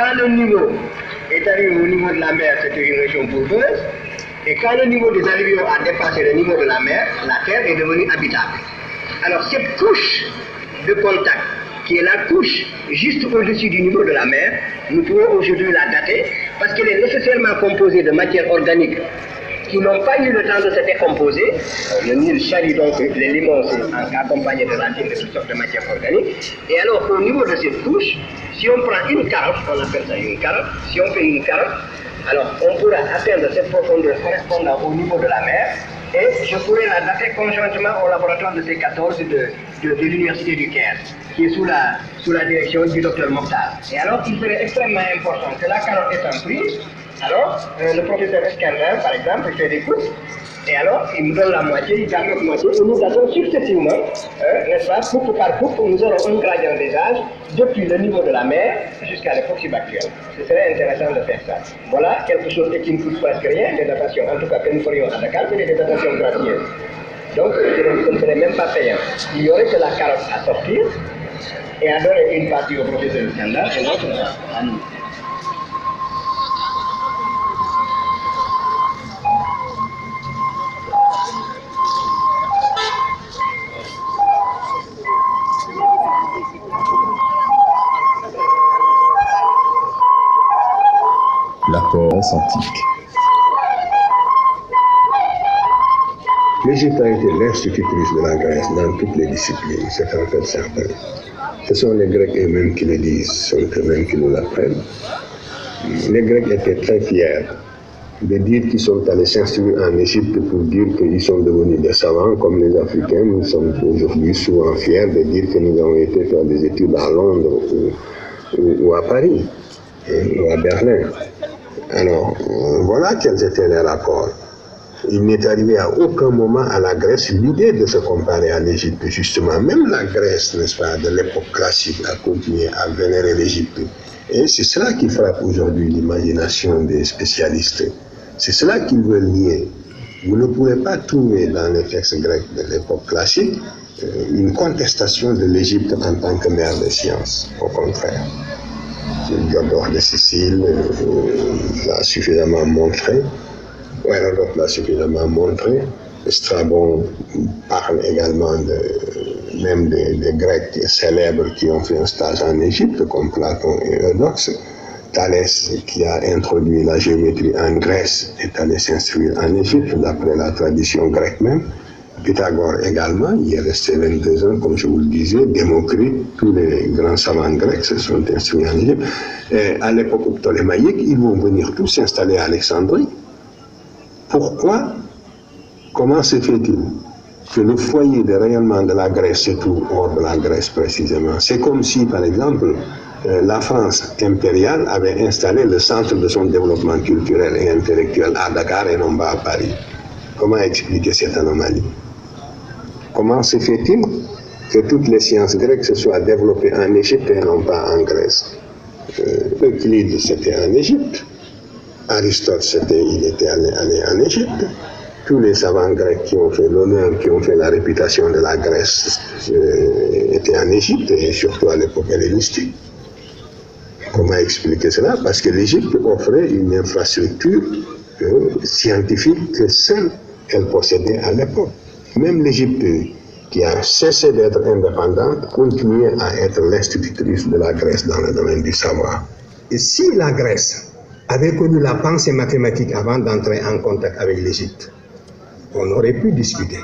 quand le niveau est arrivé au niveau de la mer, c'était une région bourbeuse. Et quand le niveau des alluvions a dépassé le niveau de la mer, la terre est devenue habitable. Alors cette couche de contact, qui est la couche juste au-dessus du niveau de la mer, nous pouvons aujourd'hui la dater parce qu'elle est nécessairement composée de matières organiques qui n'ont pas eu le temps de se décomposer. Le Nil charrie donc les limons accompagnés de racines de toutes sortes de matières organiques. Et alors au niveau de cette couche, si on prend une carotte, on appelle ça une carotte, si on fait une carotte, alors on pourra atteindre cette profondeur correspondant au niveau de la mer. Et je pourrais la dater conjointement au laboratoire de C14 de l'Université du Caire, qui est sous la direction du docteur Mokhtar. Et alors, il serait extrêmement important que la carotte étant prise, alors le professeur Escandin, par exemple, fait des coupes, et alors il me donne la moitié, il garde l'autre moitié, et nous datons successivement, n'est-ce pas, coupe par coupe, nous aurons un gradient des âges depuis le niveau de la mer jusqu'à l'époque subactuelle. Ce serait intéressant de faire ça. Voilà quelque chose qui ne coûte presque rien, des datations, en tout cas que nous ferions à Dakar, mais des datations gratuites. Donc, ce ne serait même pas payant. Il y aurait que la carotte à sortir et à donner une partie au professeur Escandin et l'autre à nous. L'apport antique. L'Égypte a été l'institutrice de la Grèce dans toutes les disciplines, c'est en fait certain. Ce sont les Grecs eux-mêmes qui le disent, ce sont eux-mêmes qui nous l'apprennent. Les Grecs étaient très fiers de dire qu'ils sont allés s'instruire en Égypte pour dire qu'ils sont devenus des savants comme les Africains. Nous sommes aujourd'hui souvent fiers de dire que nous avons été faire des études à Londres ou à Paris ou à Berlin. Alors, voilà quels étaient les rapports. Il n'est arrivé à aucun moment à la Grèce l'idée de se comparer à l'Égypte, justement. Même la Grèce, n'est-ce pas, de l'époque classique, a continué à vénérer l'Égypte. Et c'est cela qui frappe aujourd'hui l'imagination des spécialistes. C'est cela qu'ils veulent nier. Vous ne pouvez pas trouver dans les textes grecs de l'époque classique une contestation de l'Égypte en tant que mère des sciences. Au contraire. Diodore de Sicile l'a suffisamment montré, Hérodote l'a suffisamment montré, Strabon parle également même des Grecs célèbres qui ont fait un stage en Égypte, comme Platon et Eudoxe. Thalès, qui a introduit la géométrie en Grèce, est allé s'instruire en Égypte, d'après la tradition grecque même. Pythagore également, il est resté 22 ans, comme je vous le disais. Démocrite, tous les grands savants grecs se sont instruits en Égypte. Et à l'époque ptolémaïque, ils vont venir tous s'installer à Alexandrie. Pourquoi? Comment se fait-il que le foyer de rayonnement de la Grèce se trouve hors de la Grèce précisément? C'est comme si, par exemple, la France impériale avait installé le centre de son développement culturel et intellectuel à Dakar et non pas à Paris. Comment expliquer cette anomalie? Comment se fait-il que toutes les sciences grecques se soient développées en Égypte et non pas en Grèce? Euclide, c'était en Égypte. Aristote, il était allé en Égypte. Tous les savants grecs qui ont fait l'honneur, qui ont fait la réputation de la Grèce étaient en Égypte et surtout à l'époque hellénistique. Comment expliquer cela? Parce que l'Égypte offrait une infrastructure scientifique que seule elle possédait à l'époque. Même l'Égypte, qui a cessé d'être indépendante, continuait à être l'institutrice de la Grèce dans le domaine du savoir. Et si la Grèce avait connu la pensée mathématique avant d'entrer en contact avec l'Égypte, on aurait pu discuter.